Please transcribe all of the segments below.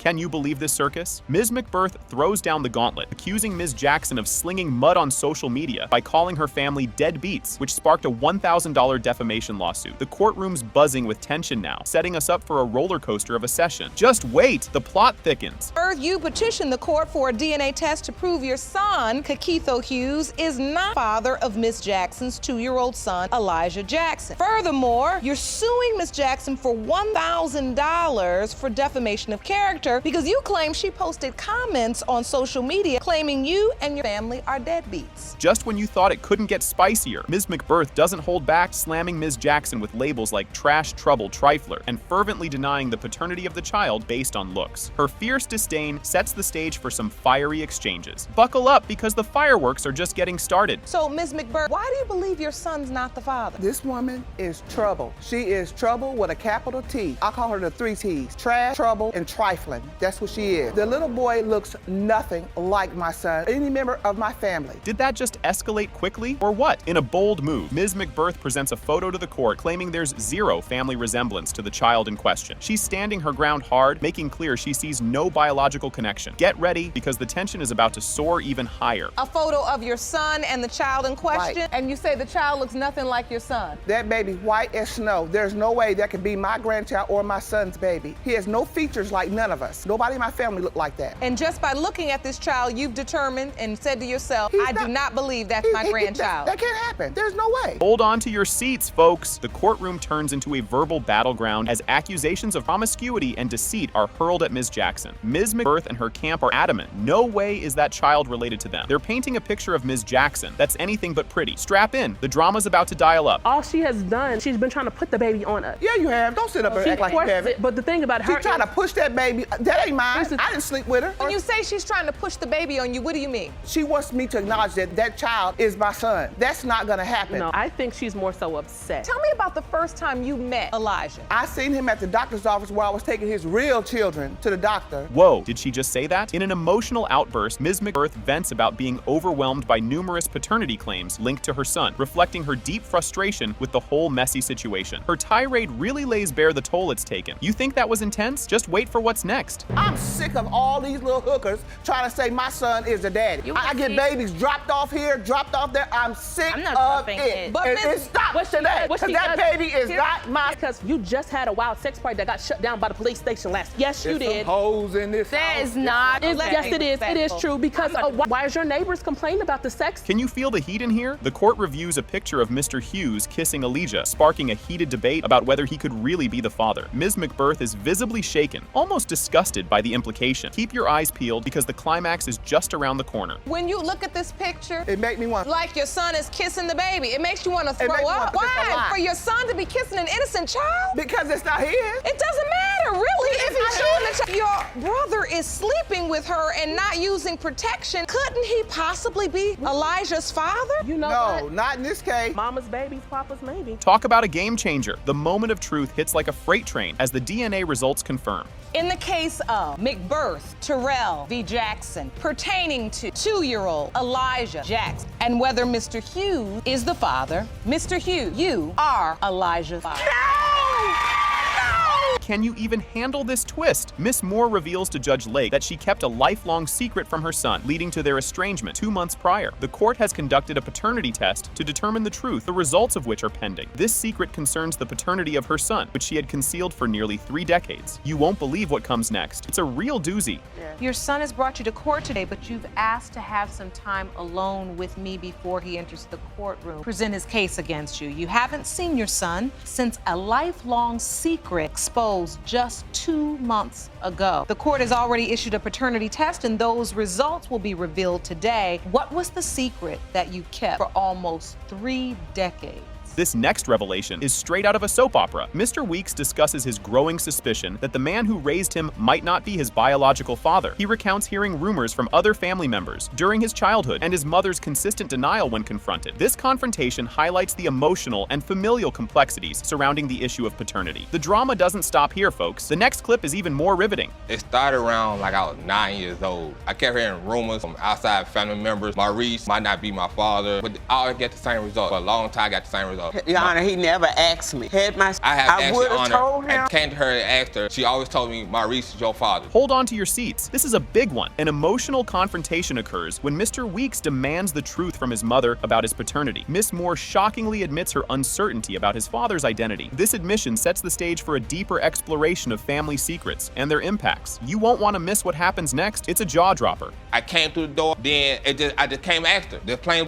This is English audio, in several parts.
Can you believe this circus? Ms. McBirth throws down the gauntlet, accusing Ms. Jackson of slinging mud on social media by calling her family deadbeats, which sparked a $1,000 defamation lawsuit. The courtroom's buzzing with tension now, setting us up for a roller coaster of a session. Just wait, the plot thickens. You petitioned the court for a DNA test to prove your son, Kakitho Hughes, is not father of Ms. Jackson's 2-year-old son, Elijah Jackson. Furthermore, you're suing Ms. Jackson for $1,000 for defamation of character because you claim she posted comments on social media claiming you and your family are deadbeats. Just when you thought it couldn't get spicier, Ms. McBirth doesn't hold back, slamming Ms. Jackson with labels like trash, trouble, trifler, and fervently denying the paternity of the child based on looks. Her fierce disdain sets the stage for some fiery exchanges. Buckle up because the fireworks are just getting started. So, Ms. McBirth, why do you believe your son's not the father? This woman is trouble. She is trouble with a capital T. I call her the 3 T's. Trash, trouble, and trifling. That's what she is. The little boy looks nothing like my son, any member of my family. Did that just escalate quickly, or what? In a bold move, Ms. McBirth presents a photo to the court claiming there's zero family resemblance to the child in question. She's standing her ground hard, making clear she sees no biological connection. Get ready, because the tension is about to soar even higher. A photo of your son and the child in question, Right. and you say the child looks nothing like your son. That baby white as snow. There's no way that could be my grandchild or my son's baby. He has no features like none of us. Nobody in my family look like that. And just by looking at this child, you've determined and said to yourself, He's I do not believe that's my grandchild. That can't happen. There's no way. Hold on to your seats, folks. The courtroom turns into a verbal battleground as accusations of promiscuity and deceit are hurled at Ms. Jackson. Ms. McBirth and her camp are adamant. No way is that child related to them. They're painting a picture of Ms. Jackson that's anything but pretty. Strap in. The drama's about to dial up. All she has done, she's been trying to put the baby on us. Yeah, you have. Don't sit up and She act like you forced haven't. it, but the thing about her She's trying to push that baby. That ain't mine. I didn't sleep with her. When you say she's trying to push the baby on you, what do you mean? She wants me to acknowledge that that child is my son. That's not gonna happen. No, I think she's more so upset. Tell me about the first time you met Elijah. I seen him at the doctor's office where I was taking his real children to the doctor. Whoa, did she just say that? In an emotional outburst, Ms. McBirth vents about being overwhelmed by numerous paternity claims linked to her son, reflecting her deep frustration with the whole messy situation. Her tirade really lays bare the toll it's taken. You think that was intense? Just wait for what's next. I'm sick of all these little hookers trying to say my son is the daddy. I get babies dropped off here, dropped off there. I'm sick of it. But And it stops today, because that baby is not mine. Because you just had a wild sex party that got shut down by the police station last. Yes, you There's did. some hoes in this That house. is not. Yes, it is. It is true. Because why is your neighbors complaining about the sex? Can you feel the heat in here? The court reviews a picture of Mr. Hughes kissing Elijah, sparking a heated debate about whether he could really be the father. Ms. McBirth is visibly shaken, almost disgusted by the implication. Keep your eyes peeled because the climax is just around the corner. When you look at this picture, It make me want. like your son is kissing the baby, it makes you want to It throw makes me wanna up. put this Why? online. For your son to be kissing an innocent child? Because it's not his. It doesn't matter, really. If he's showing the child, your brother is sleeping with her and not using protection, couldn't he possibly be Elijah's father? You know No, what? not in this case. Mama's babies, papa's maybe. Talk about a game changer. The moment of truth hits like a freight train as the DNA results confirm. In the case of McBirth, Terrell v. Jackson, pertaining to 2-year-old Elijah Jackson, and whether Mr. Hughes is the father, Mr. Hughes, you are Elijah's father. Can you even handle this twist? Miss Moore reveals to Judge Lake that she kept a lifelong secret from her son, leading to their estrangement 2 months prior. The court has conducted a paternity test to determine the truth, the results of which are pending. This secret concerns the paternity of her son, which she had concealed for nearly 3 decades. You won't believe what comes next. It's a real doozy. Your son has brought you to court today, but you've asked to have some time alone with me before he enters the courtroom, present his case against you. You haven't seen your son since a lifelong secret exposed just 2 months ago. The court has already issued a paternity test, and those results will be revealed today. What was the secret that you kept for almost 3 decades? This next revelation is straight out of a soap opera. Mr. Weeks discusses his growing suspicion that the man who raised him might not be his biological father. He recounts hearing rumors from other family members during his childhood and his mother's consistent denial when confronted. This confrontation highlights the emotional and familial complexities surrounding the issue of paternity. The drama doesn't stop here, folks. The next clip is even more riveting. It started around like I was 9 years old. I kept hearing rumors from outside family members. Maurice might not be my father, but I always get the same result. For a long time, I got the same result. up. Your Honor, he never asked me. I would have told him. I came to her and asked her. She always told me, Maurice is your father. Hold on to your seats. This is a big one. An emotional confrontation occurs when Mr. Weeks demands the truth from his mother about his paternity. Miss Moore shockingly admits her uncertainty about his father's identity. This admission sets the stage for a deeper exploration of family secrets and their impacts. You won't want to miss what happens next. It's a jaw-dropper. I came through the door, then I just came after. The claim,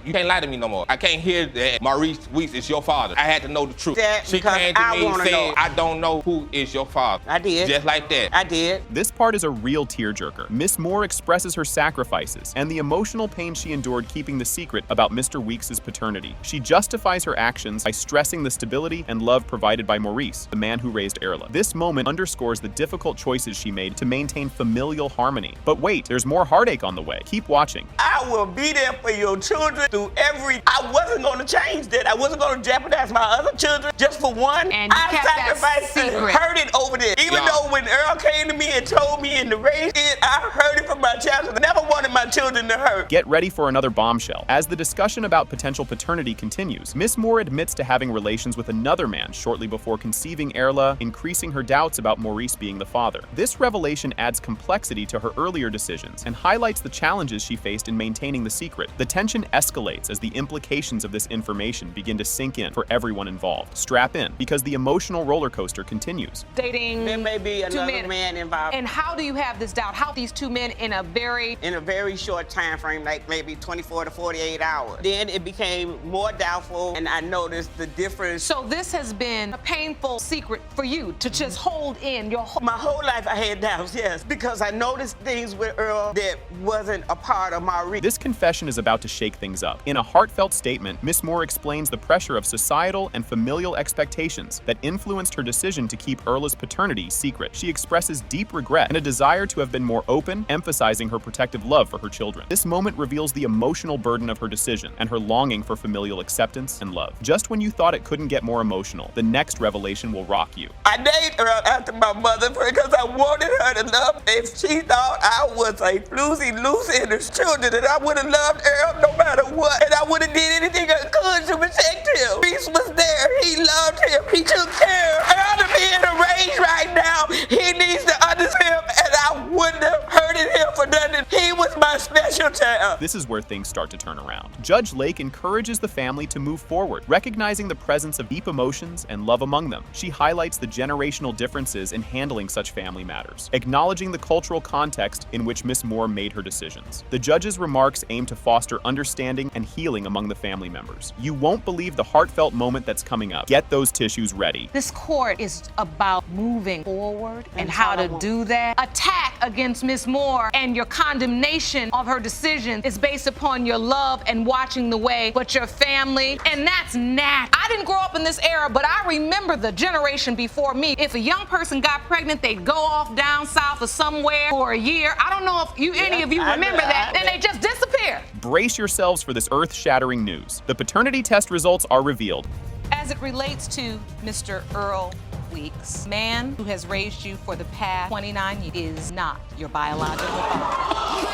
you can't lie to me no more. I can't hear that Maurice Weeks is your father. I had to know the truth. She came to me and said, I don't know who is your father. I did. Just like that. I did. This part is a real tearjerker. Miss Moore expresses her sacrifices and the emotional pain she endured keeping the secret about Mr. Weeks' paternity. She justifies her actions by stressing the stability and love provided by Maurice, the man who raised Erla. This moment underscores the difficult choices she made to maintain familial harmony. But wait, there's more heartache on the way. Keep watching. I will be there for your children through I wasn't going to change that. I wasn't going to jeopardize my other children just for one. And you kept that sacrificed and secret. heard it over there. Even though when Earl came to me and told me in the race, I heard it from my child. I never wanted my children to hurt. Get ready for another bombshell. As the discussion about potential paternity continues, Miss Moore admits to having relations with another man shortly before conceiving Erla, increasing her doubts about Maurice being the father. This revelation adds complexity to her earlier decisions and highlights the challenges she faced in maintaining the secret. The tension escalates as the implications of this information begin to sink in for everyone involved. Strap in, because the emotional roller coaster continues. Dating there may be another man involved. And how do you have this doubt? How these two men in a very short time frame, like maybe 24 to 48 hours. Then it became more doubtful, and I noticed the difference. So this has been a painful secret for you to just hold in my whole life. I had doubts, yes, because I noticed things with Earl that wasn't a part of my reach. This confession is about to shake things up. In a heartfelt statement, Miss Moore explains the pressure of societal and familial expectations that influenced her decision to keep Erla's paternity secret. She expresses deep regret and a desire to have been more open, emphasizing her protective love for her children. This moment reveals the emotional burden of her decision and her longing for familial acceptance and love. Just when you thought it couldn't get more emotional, the next revelation will rock you. I named Earl after my mother because I wanted her to love. If she thought I was a loosey in his children, then I would have loved Earl no matter what, and I would have did anything I could to protect him. Reese was there. He loved him. He took care. Earl to be in a rage right now. He needs to understand, and I wouldn't have hurted him for nothing. He was my special child. This is where things start to turn around. Judge Lake encourages the family to move forward, recognizing the presence of deep emotions and love among them. She highlights the generational differences in handling such family matters, acknowledging the cultural context in which Miss Moore made her decisions. The judge's remarks aim to foster understanding and healing among the family members. You won't believe the heartfelt moment that's coming up. Get those tissues ready. This court is about moving forward and how to do that. Attack against Miss Moore and your condemnation of her decision is based upon your love and watching the way but your family, and that's nasty. I didn't grow up in this era, but I remember the generation before me. If a young person got pregnant, they'd go off down south or somewhere for a year. I don't know if any of you remember that, and they just disappear. Brace yourselves for this earth-shattering news. The paternity test results are revealed. As it relates to Mr. Earl Weeks, man who has raised you for the past 29 years is not your biological father.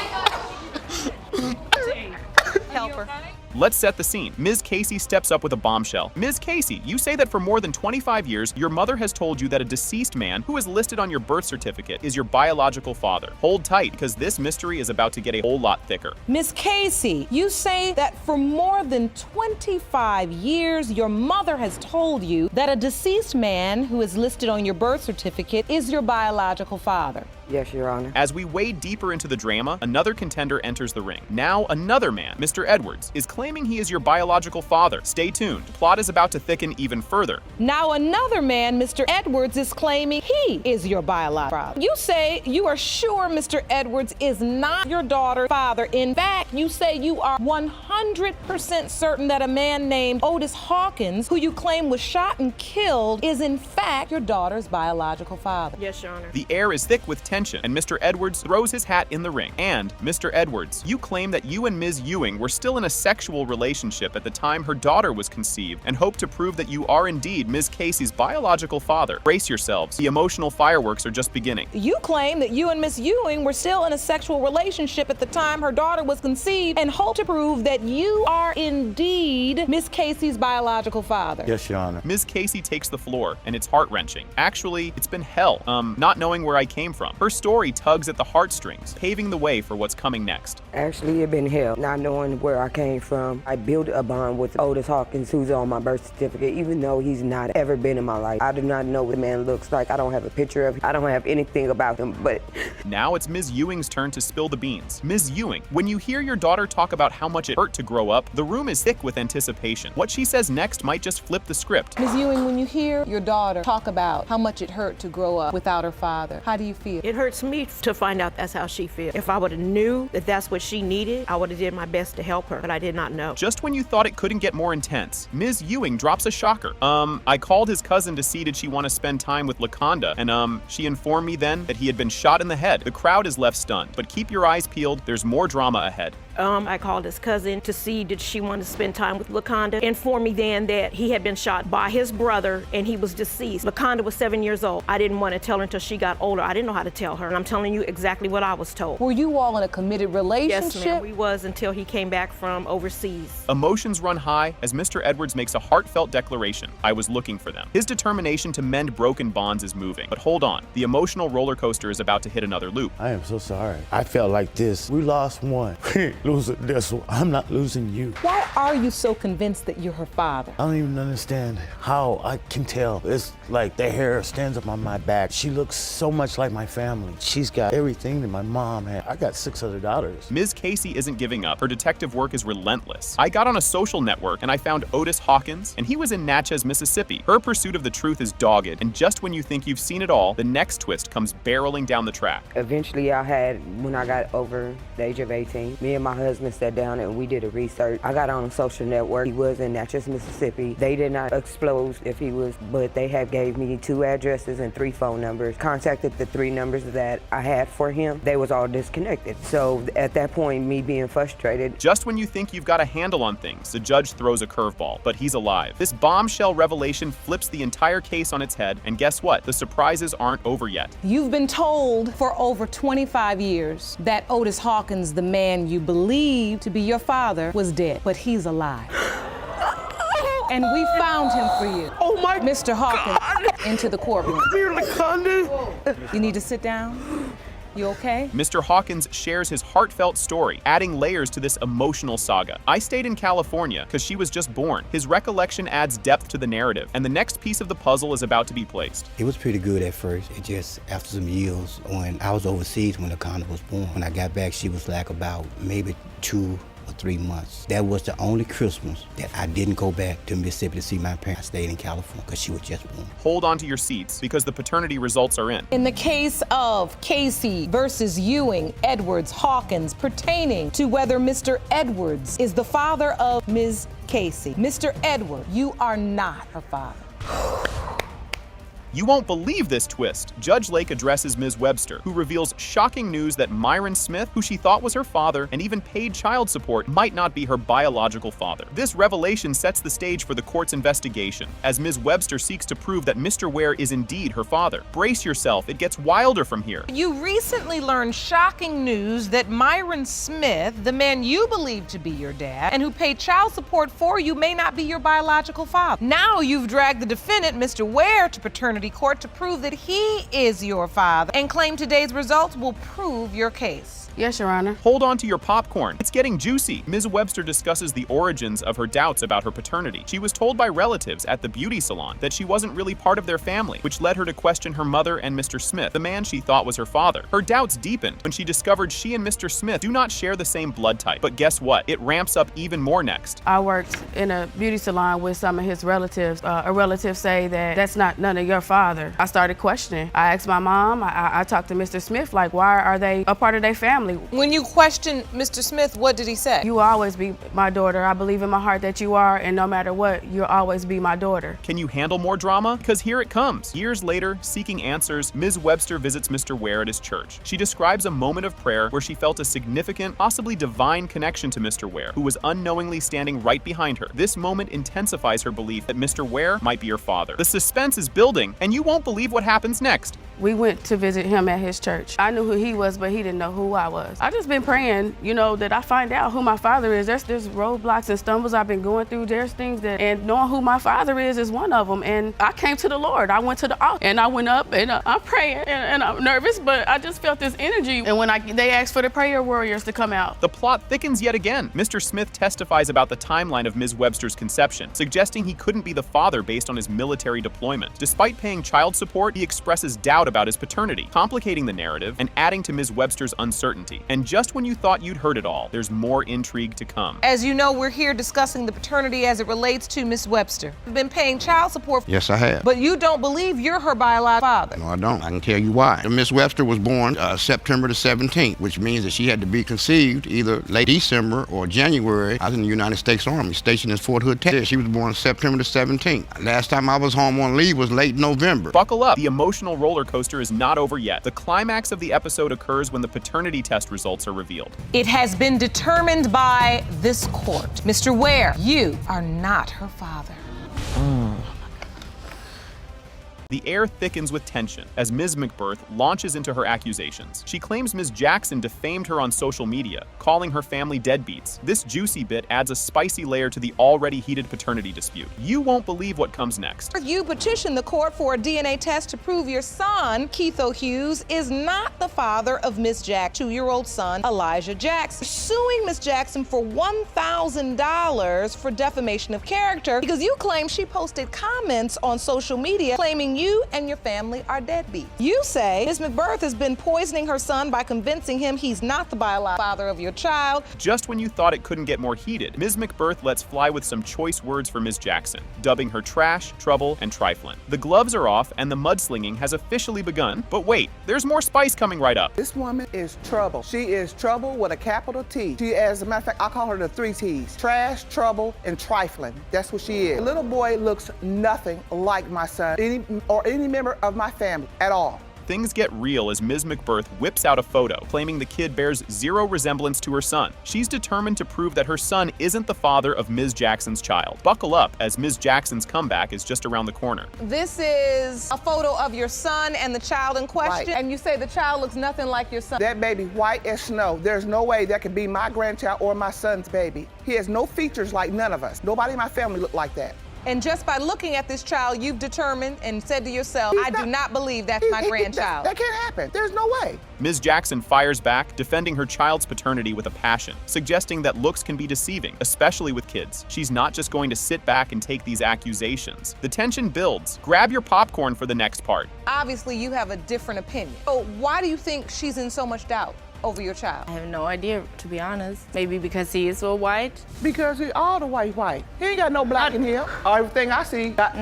Helper. Let's set the scene. Ms. Casey steps up with a bombshell. Ms. Casey, you say that for more than 25 years, your mother has told you that a deceased man who is listed on your birth certificate is your biological father. Hold tight, because this mystery is about to get a whole lot thicker. Ms. Casey, you say that for more than 25 years, your mother has told you that a deceased man who is listed on your birth certificate is your biological father. Yes, Your Honor. As we wade deeper into the drama, another contender enters the ring. Now, another man, Mr. Edwards, is claiming he is your biological father. Stay tuned. The plot is about to thicken even further. Now, another man, Mr. Edwards, is claiming he is your biological father. You say you are sure Mr. Edwards is not your daughter's father. In fact, you say you are 100% certain that a man named Otis Hawkins, who you claim was shot and killed, is in fact your daughter's biological father. Yes, Your Honor. The air is thick with tension, and Mr. Edwards throws his hat in the ring. And, Mr. Edwards, you claim that you and Ms. Ewing were still in a sexual relationship at the time her daughter was conceived, and hope to prove that you are indeed Ms. Casey's biological father. Brace yourselves. The emotional fireworks are just beginning. You claim that you and Ms. Ewing were still in a sexual relationship at the time her daughter was conceived, and hope to prove that you are indeed Miss Casey's biological father? Yes, Your Honor. Ms. Casey takes the floor, and it's heart-wrenching. Actually, it's been hell, not knowing where I came from. Her story tugs at the heartstrings, paving the way for what's coming next. Actually, it been hell, not knowing where I came from. I built a bond with Otis Hawkins, who's on my birth certificate, even though he's not ever been in my life. I do not know what the man looks like. I don't have a picture of him. I don't have anything about him, but... Now it's Ms. Ewing's turn to spill the beans. Ms. Ewing, when you hear your daughter talk about how much it hurt to grow up, the room is thick with anticipation. What she says next might just flip the script. Ms. Ewing, when you hear your daughter talk about how much it hurt to grow up without her father, how do you feel? It hurts me to find out that's how she feels. If I would have knew that that's what she needed, I would have did my best to help her, but I did not know. Just when you thought it couldn't get more intense, Ms. Ewing drops a shocker. I called his cousin to see did she want to spend time with LaConda, and she informed me then that he had been shot in the head. The crowd is left stunned, but keep your eyes peeled, there's more drama ahead. I called his cousin to see did she want to spend time with LaConda. Informed me then that he had been shot by his brother and he was deceased. LaConda was 7 years old. I didn't want to tell her until she got older. I didn't know how to tell her, and I'm telling you exactly what I was told. Were you all in a committed relationship? Yes, ma'am, we was until he came back from overseas. Emotions run high as Mr. Edwards makes a heartfelt declaration. I was looking for them. His determination to mend broken bonds is moving. But hold on, the emotional roller coaster is about to hit another loop. I am so sorry. I felt like this. We lost one. Losing this one. I'm not losing you. Why are you so convinced that you're her father? I don't even understand how I can tell. It's like the hair stands up on my back. She looks so much like my family. She's got everything that my mom had. I got 6 other daughters. Ms. Casey isn't giving up. Her detective work is relentless. I got on a social network and I found Otis Hawkins, and he was in Natchez, Mississippi. Her pursuit of the truth is dogged, and just when you think you've seen it all, the next twist comes barreling down the track. Eventually, when I got over the age of 18, me and my husband sat down and we did a research. I got on a social network. He was in Natchez, Mississippi. They did not disclose if he was, but they have gave me 2 addresses and 3 phone numbers. Contacted the 3 numbers that I had for him. They was all disconnected. So at that point, me being frustrated. Just when you think you've got a handle on things, the judge throws a curveball, but he's alive. This bombshell revelation flips the entire case on its head, and guess what? The surprises aren't over yet. You've been told for over 25 years that Otis Hawkins, the man you believe to be your father, was dead, but he's alive. And we found him for you. Oh my Mr. Hawkins, God. Into the courtroom. Dear LaConda. You need to sit down. You okay? Mr. Hawkins shares his heartfelt story, adding layers to this emotional saga. I stayed in California because she was just born. His recollection adds depth to the narrative, and the next piece of the puzzle is about to be placed. It was pretty good at first. It just, after some years, when I was overseas when LaConda was born, when I got back, she was like about maybe 2 or 3 months. That was the only Christmas that I didn't go back to Mississippi to see my parents. I stayed in California because she was just born. Hold on to your seats because the paternity results are in. In the case of Casey versus Ewing, Edwards, Hawkins, pertaining to whether Mr. Edwards is the father of Ms. Casey. Mr. Edwards, you are not her father. You won't believe this twist. Judge Lake addresses Ms. Webster, who reveals shocking news that Myron Smith, who she thought was her father and even paid child support, might not be her biological father. This revelation sets the stage for the court's investigation, as Ms. Webster seeks to prove that Mr. Ware is indeed her father. Brace yourself, it gets wilder from here. You recently learned shocking news that Myron Smith, the man you believe to be your dad and who paid child support for you, may not be your biological father. Now you've dragged the defendant, Mr. Ware, to paternity court to prove that he is your father and claim today's results will prove your case. Yes, Your Honor. Hold on to your popcorn. It's getting juicy. Ms. Webster discusses the origins of her doubts about her paternity. She was told by relatives at the beauty salon that she wasn't really part of their family, which led her to question her mother and Mr. Smith, the man she thought was her father. Her doubts deepened when she discovered she and Mr. Smith do not share the same blood type. But guess what? It ramps up even more next. I worked in a beauty salon with some of his relatives. A relative say that that's not none of your father. I started questioning. I asked my mom, I talked to Mr. Smith, like, why are they a part of their family? When you questioned Mr. Smith, what did he say? You will always be my daughter. I believe in my heart that you are, and no matter what, you'll always be my daughter. Can you handle more drama? Because here it comes. Years later, seeking answers, Ms. Webster visits Mr. Ware at his church. She describes a moment of prayer where she felt a significant, possibly divine connection to Mr. Ware, who was unknowingly standing right behind her. This moment intensifies her belief that Mr. Ware might be her father. The suspense is building, And you won't believe what happens next. We went to visit him at his church. I knew who he was, but he didn't know who I was. I just been praying, that I find out who my father is. There's roadblocks and stumbles I've been going through. There's things and knowing who my father is one of them. And I came to the Lord. I went to the altar and I went up and I'm praying and I'm nervous, but I just felt this energy. And when they asked for the prayer warriors to come out. The plot thickens yet again. Mr. Smith testifies about the timeline of Ms. Webster's conception, suggesting he couldn't be the father based on his military deployment. Despite paying child support, he expresses doubt about his paternity, complicating the narrative and adding to Ms. Webster's uncertainty. And just when you thought you'd heard it all, there's more intrigue to come. As you know, we're here discussing the paternity as it relates to Ms. Webster. You've been paying child support. Yes, I have. But you don't believe you're her biological father. No, I don't. I can tell you why. Miss Webster was born September the 17th, which means that she had to be conceived either late December or January. I was in the United States Army, stationed in Fort Hood, Texas. She was born September the 17th. Last time I was home on leave was late November. Buckle up. The emotional roller coaster is not over yet. The climax of the episode occurs when the paternity test results are revealed. It has been determined by this court. Mr. Ware, you are not her father. The air thickens with tension as Ms. McBirth launches into her accusations. She claims Ms. Jackson defamed her on social media, calling her family deadbeats. This juicy bit adds a spicy layer to the already heated paternity dispute. You won't believe what comes next. You petitioned the court for a DNA test to prove your son, Keitho Hughes, is not the father of Miss Jack's 2-year-old son, Elijah Jackson. Suing Miss Jackson for $1,000 for defamation of character because you claim she posted comments on social media claiming you and your family are deadbeats. You say Ms. McBirth has been poisoning her son by convincing him he's not the biological father of your child. Just when you thought it couldn't get more heated, Ms. McBirth lets fly with some choice words for Ms. Jackson, dubbing her trash, trouble, and trifling. The gloves are off and the mudslinging has officially begun. But wait, there's more spice coming right up. This woman is trouble. She is trouble with a capital T. She, as a matter of fact, I call her the 3 T's. Trash, trouble, and trifling. That's what she is. The little boy looks nothing like my son or any member of my family at all. Things get real as Ms. McBirth whips out a photo, claiming the kid bears zero resemblance to her son. She's determined to prove that her son isn't the father of Ms. Jackson's child. Buckle up, as Ms. Jackson's comeback is just around the corner. This is a photo of your son and the child in question, Right. and you say the child looks nothing like your son. That baby white as snow. There's no way that could be my grandchild or my son's baby. He has no features like none of us. Nobody in my family look like that. And just by looking at this child, you've determined and said to yourself, I do not believe that's my grandchild. That can't happen. There's no way. Ms. Jackson fires back, defending her child's paternity with a passion, suggesting that looks can be deceiving, especially with kids. She's not just going to sit back and take these accusations. The tension builds. Grab your popcorn for the next part. Obviously, you have a different opinion. So why do you think she's in so much doubt over your child? I have no idea, to be honest. Maybe because he is so white. Because he all the white. He ain't got no black in here. Everything I see got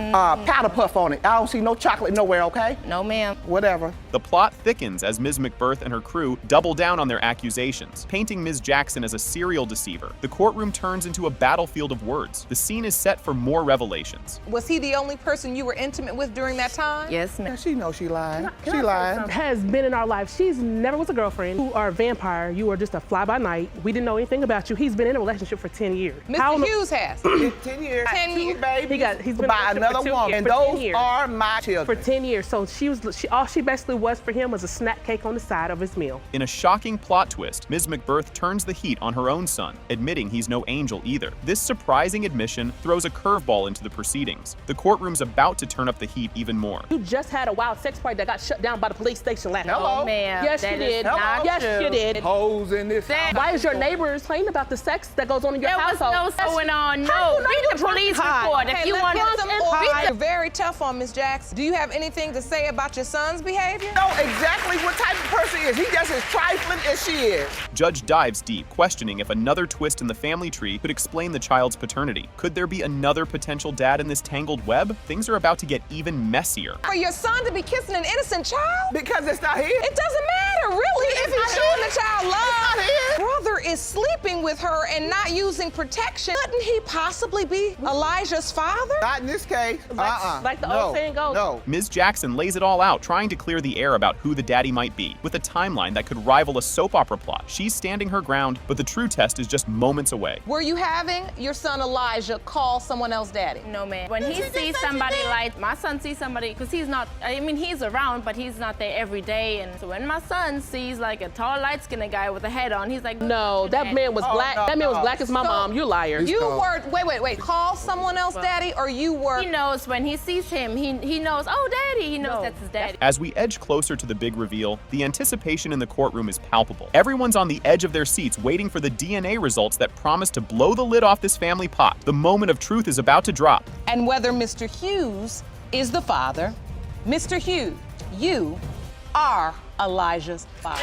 powder puff on it. I don't see no chocolate nowhere, okay? No, ma'am. Whatever. The plot thickens as Ms. McBirth and her crew double down on their accusations, painting Ms. Jackson as a serial deceiver. The courtroom turns into a battlefield of words. The scene is set for more revelations. Was he the only person you were intimate with during that time? Yes, ma'am. She knows she lying. She lying. Has been in our life. She's never was a girlfriend. You are a vampire. You are just a fly-by-night. We didn't know anything about you. He's been in a relationship for 10 years. Mr. Hughes has. 10 years. 10 years. Baby. He's been by another woman. And those are my children. For 10 years. So all she basically was for him was a snack cake on the side of his meal. In a shocking plot twist, Ms. McBirth turns the heat on her own son, admitting he's no angel either. This surprising admission throws a curveball into the proceedings. The courtroom's about to turn up the heat even more. You just had a wild sex party that got shut down by the police station last night. Hello. Oh, ma'am. Yes, you did. Yes, you did. Hoes in this. Why is your neighbors complaining about the sex that goes on in your household? There was no going on. How No, you know read you're the drunk police and high? report. If you want You're very tough on Miss Jackson. Do you have anything to say about your son's behavior? Know exactly what type of person he is. He just as trifling as she is. Judge dives deep, questioning if another twist in the family tree could explain the child's paternity. Could there be another potential dad in this tangled web? Things are about to get even messier. For your son to be kissing an innocent child? Because it's not his. It doesn't matter, really, if he's showing the child love. It's not his. Brother is sleeping living with her and not using protection, couldn't he possibly be Elijah's father? Not in this case. Like the old saying goes. No. Ms. Jackson lays it all out, trying to clear the air about who the daddy might be. With a timeline that could rival a soap opera plot, she's standing her ground, but the true test is just moments away. Were you having your son Elijah call someone else daddy? No, man. When he sees somebody like, my son sees somebody, because he's not, I mean, he's around, but he's not there every day. And so when my son sees like a tall, light-skinned guy with a head on, he's like, no, that man was black. no, that man was no. black as my mom. You liar. You were, wait, call someone else daddy, or you were? He knows when he sees him, he knows, oh, daddy, he knows that's his daddy. As we edge closer to the big reveal, the anticipation in the courtroom is palpable. Everyone's on the edge of their seats waiting for the DNA results that promise to blow the lid off this family pot. The moment of truth is about to drop. And whether Mr. Hughes is the father, Mr. Hughes, you are Elijah's father.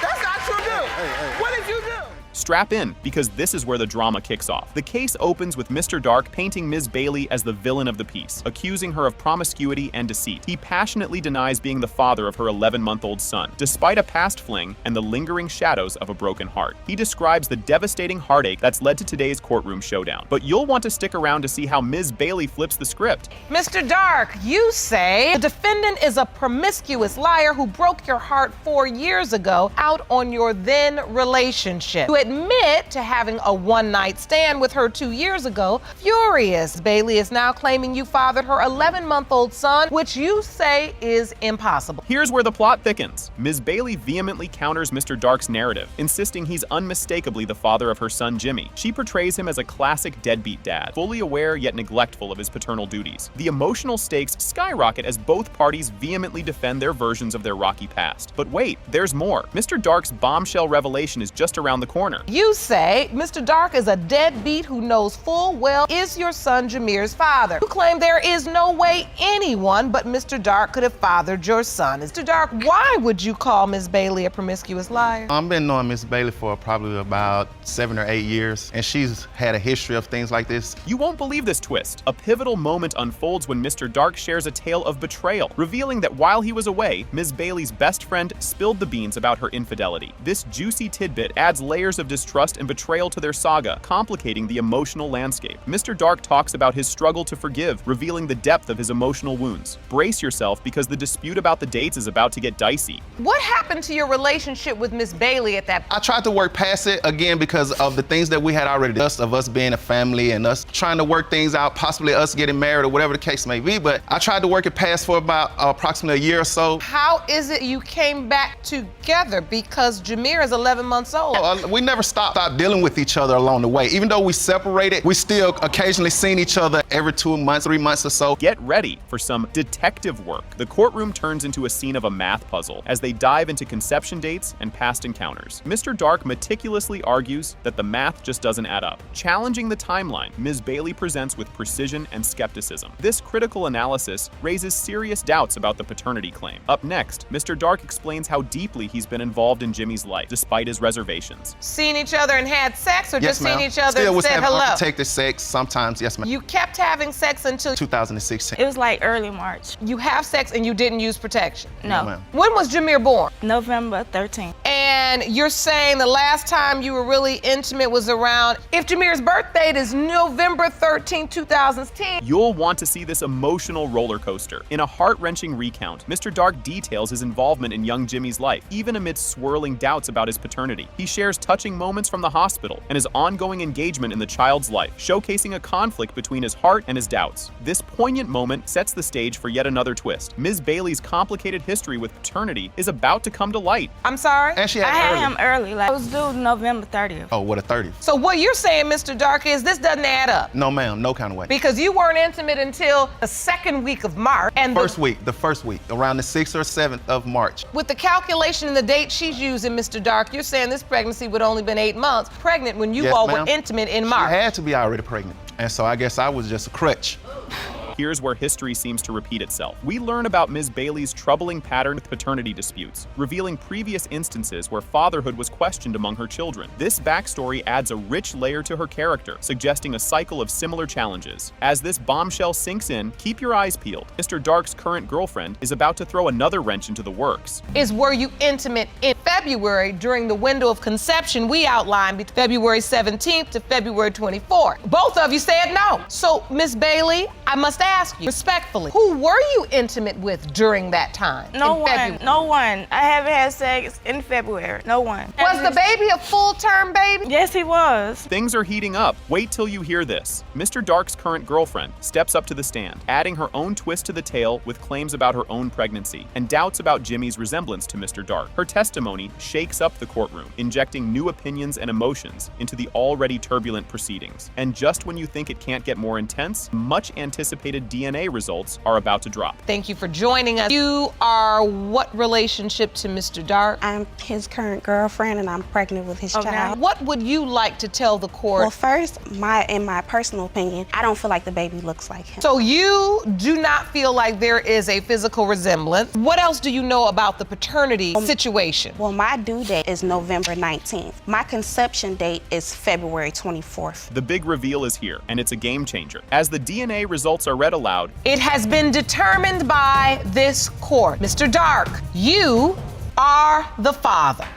That's not true. What did you do? Strap in, because this is where the drama kicks off. The case opens with Mr. Dark painting Ms. Bailey as the villain of the piece, accusing her of promiscuity and deceit. He passionately denies being the father of her 11-month-old son, despite a past fling and the lingering shadows of a broken heart. He describes the devastating heartache that's led to today's courtroom showdown. But you'll want to stick around to see how Ms. Bailey flips the script. Mr. Dark, you say the defendant is a promiscuous liar who broke your heart 4 years ago out on your then relationship. You admit to having a one-night stand with her 2 years ago. Furious, Bailey is now claiming you fathered her 11-month-old son, which you say is impossible. Here's where the plot thickens. Ms. Bailey vehemently counters Mr. Dark's narrative, insisting he's unmistakably the father of her son Jimmy. She portrays him as a classic deadbeat dad, fully aware yet neglectful of his paternal duties. The emotional stakes skyrocket as both parties vehemently defend their versions of their rocky past. But wait, there's more. Mr. Dark's bombshell revelation is just around the corner. You say Mr. Dark is a deadbeat who knows full well is your son Jameer's father. You claim there is no way anyone but Mr. Dark could have fathered your son. Mr. Dark, why would you call Ms. Bailey a promiscuous liar? I've been knowing Miss Bailey for probably about 7 or 8 years, and she's had a history of things like this. You won't believe this twist. A pivotal moment unfolds when Mr. Dark shares a tale of betrayal, revealing that while he was away, Ms. Bailey's best friend spilled the beans about her infidelity. This juicy tidbit adds layers of distrust and betrayal to their saga, complicating the emotional landscape. Mr. Dark talks about his struggle to forgive, revealing the depth of his emotional wounds. Brace yourself, because the dispute about the dates is about to get dicey. What happened to your relationship with Ms. Bailey at that point? I tried to work past it, again, because of the things that we had already discussed, of us being a family and us trying to work things out, possibly us getting married or whatever the case may be, but I tried to work it past for about approximately a year or so. How is it you came back together? Because Jameer is 11 months old. We never stopped dealing with each other along the way. Even though we separated, we still occasionally seen each other every 2 months, 3 months or so. Get ready for some detective work. The courtroom turns into a scene of a math puzzle as they dive into conception dates and past encounters. Mr. Dark meticulously argues that the math just doesn't add up. Challenging the timeline, Ms. Bailey presents with precision and skepticism. This critical analysis raises serious doubts about the paternity claim. Up next, Mr. Dark explains how deeply he's been involved in Jimmy's life, despite his reservations. Seen each other and had sex, or Yes, just seen ma'am. each other Still and was said having hello? unprotected sex sometimes, yes, ma'am. You kept having sex until 2016. It was like early March. you have sex and you didn't use protection. No. ma'am. When was Jameer born? November 13th. And you're saying the last time you were really intimate was around, if Jameer's birth date is November 13, 2010. You'll want to see this emotional roller coaster. In a heart-wrenching recount, Mr. Dark details his involvement in young Jimmy's life, even amidst swirling doubts about his paternity. He shares touching moments from the hospital and his ongoing engagement in the child's life, showcasing a conflict between his heart and his doubts. This poignant moment sets the stage for yet another twist. Ms. Bailey's complicated history with paternity is about to come to light. I'm sorry? And she I had had early. him early. Like, I was due November 30th. Oh, what a 30th. So what you're saying, Mr. Dark, is this doesn't add up. No, ma'am, no kind of way. Because you weren't intimate until the second week of March. And the first week, around the 6th or 7th of March. with the calculation and the date she's using, Mr. Dark, you're saying this pregnancy would only been 8 months pregnant when you Yes, all ma'am. were intimate in She March. had to be already pregnant. And so I guess I was just a crutch. here's where history seems to repeat itself. We learn about Ms. Bailey's troubling pattern with paternity disputes, revealing previous instances where fatherhood was questioned among her children. This backstory adds a rich layer to her character, suggesting a cycle of similar challenges. As this bombshell sinks in, keep your eyes peeled. Mr. Dark's current girlfriend is about to throw another wrench into the works. Were you intimate in February during the window of conception we outlined between February 17th to February 24th? Both of you said no. So, Miss Bailey, I must ask you respectfully, who were you intimate with during that time? No one. I haven't had sex in February. No one. Was the baby a full-term baby? Yes, he was. Things are heating up. Wait till you hear this. Mr. Dark's current girlfriend steps up to the stand, adding her own twist to the tale with claims about her own pregnancy and doubts about Jimmy's resemblance to Mr. Dark. Her testimony shakes up the courtroom, injecting new opinions and emotions into the already turbulent proceedings. And just when you think it can't get more intense, much anticipated DNA results are about to drop. Thank you for joining us. You are what relationship to Mr. Dark? I'm his current girlfriend and I'm pregnant with his child. What would you like to tell the court? Well, first, in my personal opinion, I don't feel like the baby looks like him. So you do not feel like there is a physical resemblance. What else do you know about the paternity situation? Well, my due date is November 19th. My conception date is February 24th. The big reveal is here, and it's a game changer. As the DNA results are read aloud, it has been determined by this court. Mr. Dark, you are the father.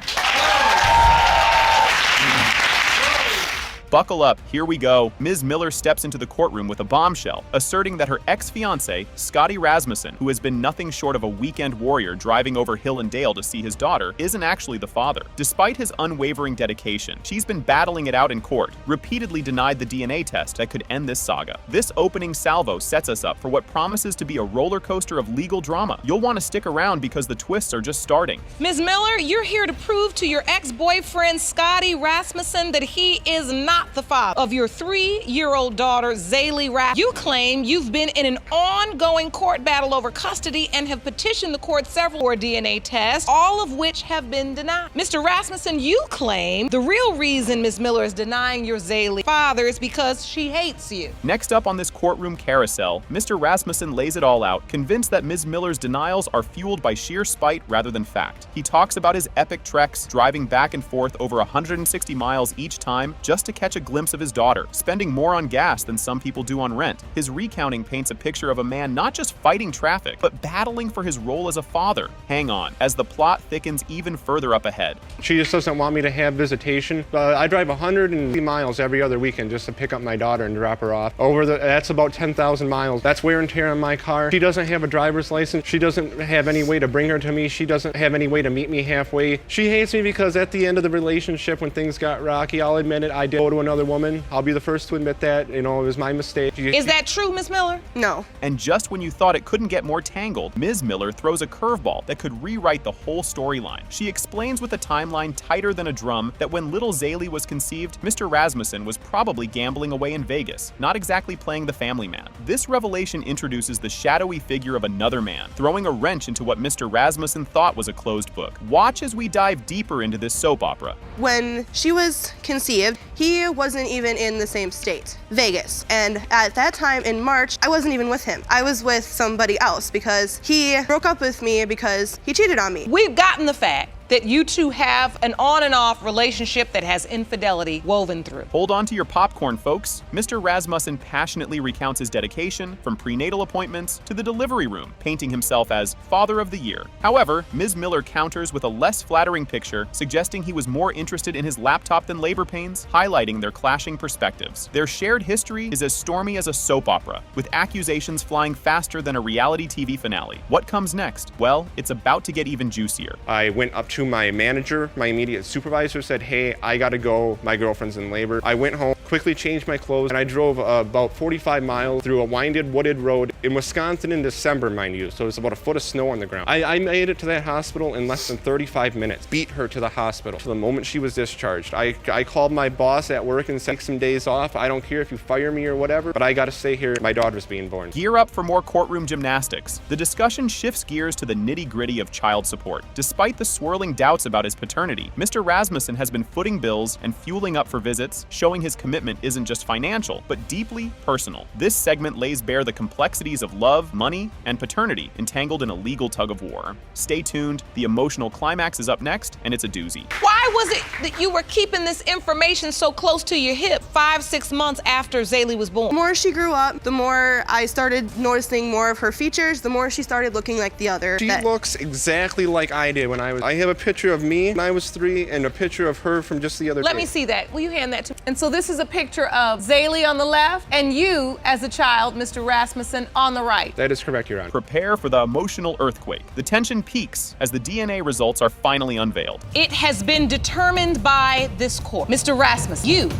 Buckle up, here we go. Ms. Miller steps into the courtroom with a bombshell, asserting that her ex-fiancé, Scotty Rasmussen, who has been nothing short of a weekend warrior driving over hill and dale to see his daughter, isn't actually the father. Despite his unwavering dedication, she's been battling it out in court, repeatedly denied the DNA test that could end this saga. This opening salvo sets us up for what promises to be a roller coaster of legal drama. You'll want to stick around because the twists are just starting. Ms. Miller, you're here to prove to your ex-boyfriend, Scotty Rasmussen, that he is not the father of your 3-year-old daughter, Zaylee Rapp. You claim you've been in an ongoing court battle over custody and have petitioned the court several for DNA tests, all of which have been denied. Mr. Rasmussen, you claim the real reason Ms. Miller is denying your Zaylee father is because she hates you. Next up on this courtroom carousel, Mr. Rasmussen lays it all out, convinced that Ms. Miller's denials are fueled by sheer spite rather than fact. He talks about his epic treks, driving back and forth over 160 miles each time just to catch a glimpse of his daughter, spending more on gas than some people do on rent. His recounting paints a picture of a man not just fighting traffic, but battling for his role as a father. Hang on, as the plot thickens even further up ahead. She just doesn't want me to have visitation. I drive 150 miles every other weekend just to pick up my daughter and drop her off. That's about 10,000 miles. That's wear and tear on my car. She doesn't have a driver's license. She doesn't have any way to bring her to me. She doesn't have any way to meet me halfway. She hates me because at the end of the relationship, when things got rocky, I'll admit it, I did go to another woman. I'll be the first to admit that. It was my mistake. Is that true, Ms. Miller? No. And just when you thought it couldn't get more tangled, Ms. Miller throws a curveball that could rewrite the whole storyline. She explains with a timeline tighter than a drum that when little Zaylee was conceived, Mr. Rasmussen was probably gambling away in Vegas, not exactly playing the family man. This revelation introduces the shadowy figure of another man, throwing a wrench into what Mr. Rasmussen thought was a closed book. Watch as we dive deeper into this soap opera. When she was conceived, he wasn't even in the same state, Vegas. And at that time in March, I wasn't even with him. I was with somebody else because he broke up with me because he cheated on me. We've gotten the fact that you two have an on and off relationship that has infidelity woven through. Hold on to your popcorn, folks. Mr. Rasmussen passionately recounts his dedication from prenatal appointments to the delivery room, painting himself as Father of the Year. However, Ms. Miller counters with a less flattering picture, suggesting he was more interested in his laptop than labor pains, highlighting their clashing perspectives. Their shared history is as stormy as a soap opera, with accusations flying faster than a reality TV finale. What comes next? Well, it's about to get even juicier. I went up to my manager, my immediate supervisor, said, hey, I gotta go, my girlfriend's in labor. I went home, quickly changed my clothes, and I drove about 45 miles through a winded, wooded road in Wisconsin in December, mind you, so it was about a foot of snow on the ground. I made it to that hospital in less than 35 minutes, beat her to the hospital to the moment she was discharged. I called my boss at work and said, take some days off. I don't care if you fire me or whatever, but I gotta stay here. My daughter's being born. Gear up for more courtroom gymnastics. The discussion shifts gears to the nitty-gritty of child support. Despite the swirling doubts about his paternity, Mr. Rasmussen has been footing bills and fueling up for visits, showing his commitment commitment isn't just financial, but deeply personal. This segment lays bare the complexities of love, money, and paternity entangled in a legal tug-of-war. Stay tuned, the emotional climax is up next, and it's a doozy. Why was it that you were keeping this information so close to your hip 5-6 months after Zaylee was born? The more she grew up, the more I started noticing more of her features, the more she started looking like the other. She looks exactly like I did when I have a picture of me when I was 3 and a picture of her from just the other day. Let me see that. Will you hand that to me? And so this is a picture of Zaylee on the left and you as a child, Mr. Rasmussen, on the right. That is correct, Your Honor. Prepare for the emotional earthquake. The tension peaks as the DNA results are finally unveiled. It has been determined by this court. Mr. Rasmussen, you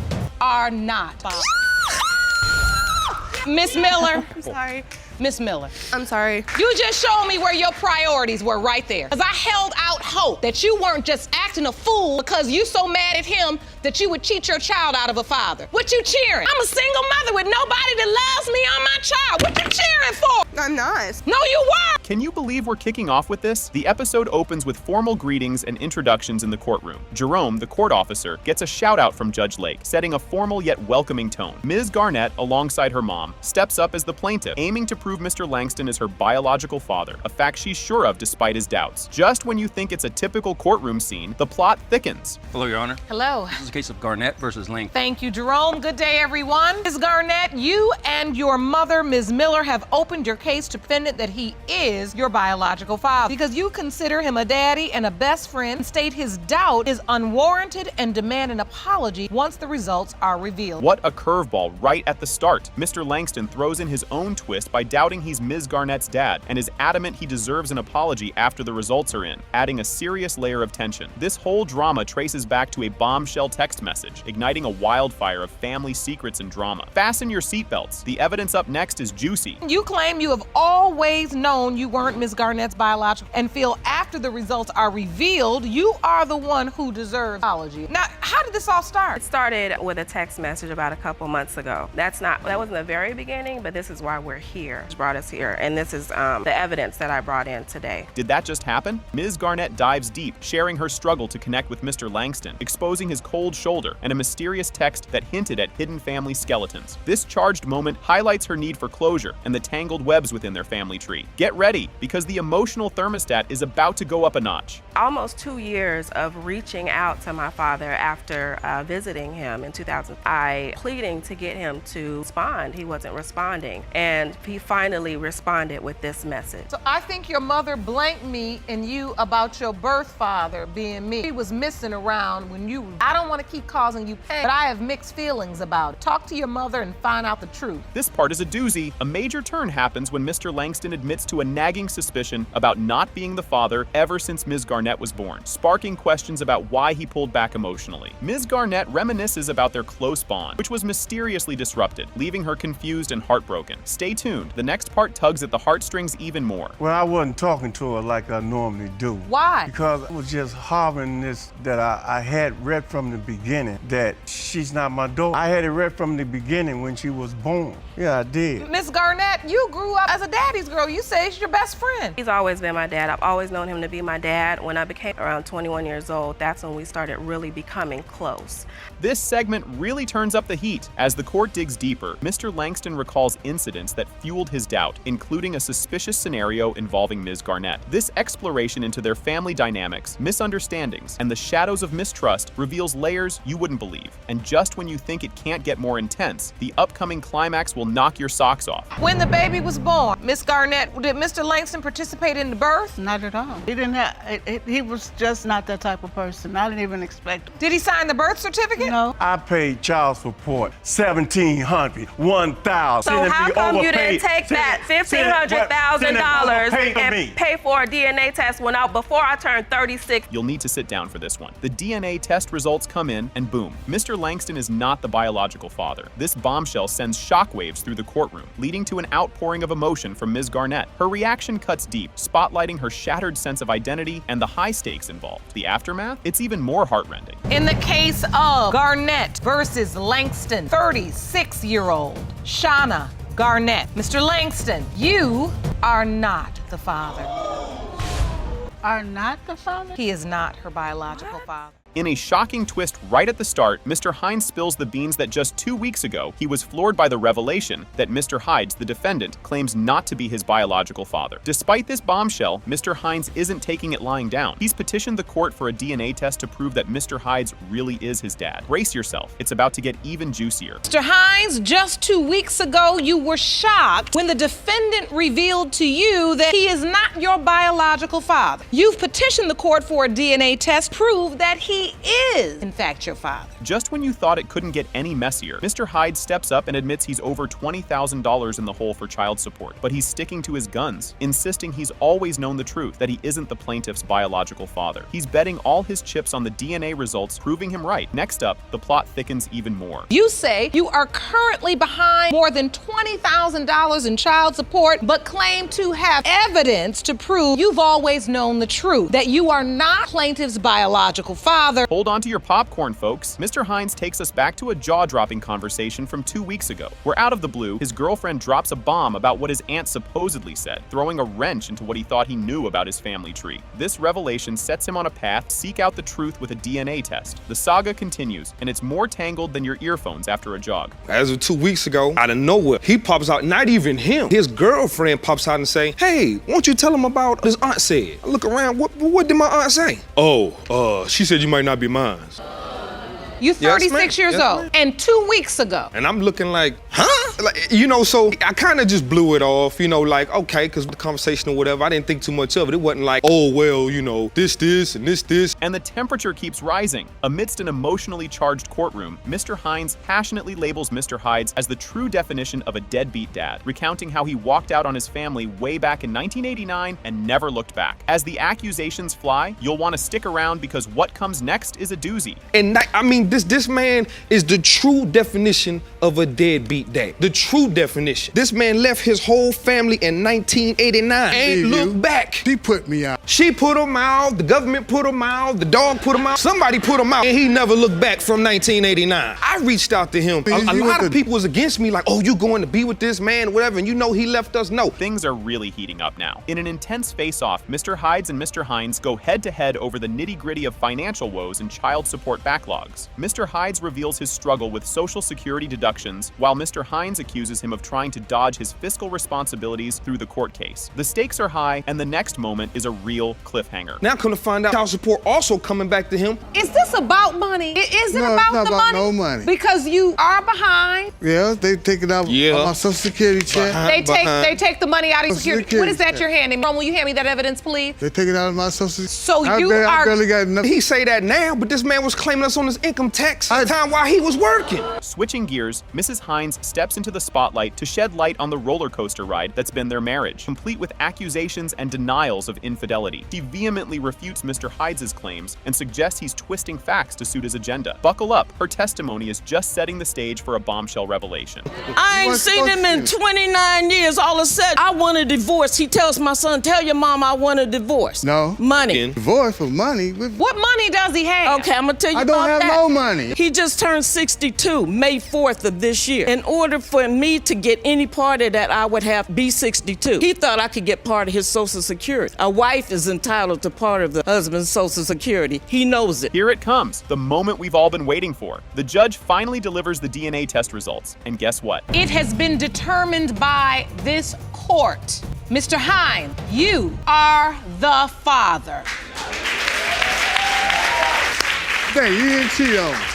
are not Bob. Miss Miller. I'm sorry. Miss Miller. I'm sorry. You just showed me where your priorities were right there. Because I held out hope that you weren't just acting a fool because you so mad at him that you would cheat your child out of a father. What you cheering? I'm a single mother with nobody that loves me or my child. What you cheering for? I'm not. No, you were. Can you believe we're kicking off with this? The episode opens with formal greetings and introductions in the courtroom. Jerome, the court officer, gets a shout out from Judge Lake, setting a formal yet welcoming tone. Ms. Garnett, alongside her mom, steps up as the plaintiff, aiming to prove Mr. Langston is her biological father, a fact she's sure of despite his doubts. Just when you think it's a typical courtroom scene, the plot thickens. Hello, Your Honor. Hello. This is a case of Garnett versus Lang. Thank you, Jerome. Good day, everyone. Ms. Garnett, you and your mother, Ms. Miller, have opened your case to defendant that he is your biological father because you consider him a daddy and a best friend, state his doubt is unwarranted, and demand an apology once the results are revealed. What a curveball right at the start. Mr. Langston throws in his own twist by doubting he's Ms. Garnett's dad and is adamant he deserves an apology after the results are in, adding a serious layer of tension. This whole drama traces back to a bombshell text message, igniting a wildfire of family secrets and drama. Fasten your seatbelts. The evidence up next is juicy. You claim you have always known you weren't Ms. Garnett's biological and feel after the results are revealed, you are the one who deserves an apology. Now, how did this all start? It started with a text message about a couple months ago. That wasn't the very beginning, but this is why we're here. It's brought us here, and this is the evidence that I brought in today. Did that just happen? Ms. Garnett dives deep, sharing her struggle to connect with Mr. Langston, exposing his cold shoulder and a mysterious text that hinted at hidden family skeletons. This charged moment highlights her need for closure and the tangled webs within their family tree. Get ready, because the emotional thermostat is about to go up a notch. Almost 2 years of reaching out to my father after visiting him in 2000. I pleading to get him to respond. He wasn't responding, and he finally responded with this message. So I think your mother blanked me and you about your birth father being me. He was missing around when you. I don't want to keep causing you pain, but I have mixed feelings about it. Talk to your mother and find out the truth. This part is a doozy. A major turn happens when Mr. Langston admits to a nagging suspicion about not being the father ever since Ms. Garnett was born, sparking questions about why he pulled back emotionally. Ms. Garnett reminisces about their close bond, which was mysteriously disrupted, leaving her confused and heartbroken. Stay tuned. The next part tugs at the heartstrings even more. Well, I wasn't talking to her like I normally do. Why? Because I was just harboring this that I had read from the beginning, that she's not my daughter. I had it read from the beginning when she was born. Yeah, I did. Ms. Garnett, you grew up as a daddy's girl. You say he's your best friend. He's always been my dad. I've always known him to be my dad. When I became around 21 years old, that's when we started really becoming close. This segment really turns up the heat. As the court digs deeper, Mr. Langston recalls incidents that fueled his doubt, including a suspicious scenario involving Ms. Garnett. This exploration into their family dynamics, misunderstandings, and the shadows of mistrust reveals layers you wouldn't believe. And just when you think it can't get more intense, the upcoming climax will knock your socks off. When the baby was born, Miss Garnett, did Mr. Langston participate in the birth? Not at all. He didn't have, he was just not that type of person. I didn't even expect him. Did he sign the birth certificate? No. I paid child support, $1,700, $1,000. So how come you didn't take that $1,500,000 and pay for a DNA test when before I turned 36? You'll need to sit down for this one. The DNA test results come in, and boom, Mr. Langston is not the biological father. This bombshell sends shockwaves through the courtroom, leading to an outpouring of emotion from Ms. Garnett. Her reaction cuts deep, spotlighting her shattered sense of identity and the high stakes involved. The aftermath? It's even more heartrending. In the case of Garnett versus Langston, 36-year-old Shauna Garnett. Mr. Langston, you are not the father. Are not the father? He is not her biological father. In a shocking twist right at the start, Mr. Hines spills the beans that just 2 weeks ago, he was floored by the revelation that Mr. Hines, the defendant, claims not to be his biological father. Despite this bombshell, Mr. Hines isn't taking it lying down. He's petitioned the court for a DNA test to prove that Mr. Hines really is his dad. Brace yourself, it's about to get even juicier. Mr. Hines, just 2 weeks ago, you were shocked when the defendant revealed to you that he is not your biological father. You've petitioned the court for a DNA test to prove that he is, in fact, your father. Just when you thought it couldn't get any messier, Mr. Hyde steps up and admits he's over $20,000 in the hole for child support, but he's sticking to his guns, insisting he's always known the truth, that he isn't the plaintiff's biological father. He's betting all his chips on the DNA results, proving him right. Next up, the plot thickens even more. You say you are currently behind more than $20,000 in child support, but claim to have evidence to prove you've always known the truth, that you are not plaintiff's biological father. Hold on to your popcorn, folks. Mr. Hines takes us back to a jaw-dropping conversation from 2 weeks ago, where out of the blue, his girlfriend drops a bomb about what his aunt supposedly said, throwing a wrench into what he thought he knew about his family tree. This revelation sets him on a path to seek out the truth with a DNA test. The saga continues, and it's more tangled than your earphones after a jog. As of 2 weeks ago, out of nowhere, he pops out, not even him. His girlfriend pops out and say, "Hey, won't you tell him about what his aunt said?" I look around, what did my aunt say? "Oh, she said you might not be mine." You're 36 years Yes, old, ma'am. and 2 weeks ago. And I'm looking like, huh? Like, so I kind of just blew it off, like, okay, because the conversation or whatever, I didn't think too much of it. It wasn't like, oh, well, this, and this. And the temperature keeps rising. Amidst an emotionally charged courtroom, Mr. Hines passionately labels Mr. Hydes as the true definition of a deadbeat dad, recounting how he walked out on his family way back in 1989 and never looked back. As the accusations fly, you'll want to stick around because what comes next is a doozy. And this man is the true definition of a deadbeat dad. The true definition. This man left his whole family in 1989. Ain't looked back. She put me out. She put him out, the government put him out, the dog put him out, somebody put him out, and he never looked back from 1989. I reached out to him. A lot of people was against me, like, oh, you going to be with this man, whatever, and he left us. No. Things are really heating up now. In an intense face-off, Mr. Hydes and Mr. Hines go head-to-head over the nitty-gritty of financial woes and child support backlogs. Mr. Hydes reveals his struggle with Social Security deductions, while Mr. Hines accuses him of trying to dodge his fiscal responsibilities through the court case. The stakes are high, and the next moment is a real cliffhanger. Now come to find out, child support also coming back to him. Is this about money? Is it No, about it's not the about money? no money. Because you are behind. Yeah, they take it out of my Social Security check. They take the money out of your Social security. What is that check. you're handing me? Will you hand me that evidence, please? They take it out of my Social Security. So I barely got enough. He say that now, but this man was claiming us on his income tax at the time while he was working. Switching gears, Mrs. Hines steps into the spotlight to shed light on the roller coaster ride that's been their marriage, complete with accusations and denials of infidelity. She vehemently refutes Mr. Hydes' claims and suggests he's twisting facts to suit his agenda. Buckle up, her testimony is just setting the stage for a bombshell revelation. I ain't seen him in 29 years. All of a sudden, I want a divorce. He tells my son, tell your mom I want a divorce. No. Money. Divorce for money? What money does he have? Okay, I'm gonna tell you I don't about have that. no money. He just turned 62, May 4th of this year. In order for me to get any part of that, I would have be 62. He thought I could get part of his Social Security. A wife is entitled to part of the husband's Social Security. He knows it. Here it comes, the moment we've all been waiting for. The judge finally delivers the DNA test results, and guess what? It has been determined by this court. Mr. Hines, you are the father. Dang, you didn't cheat on me.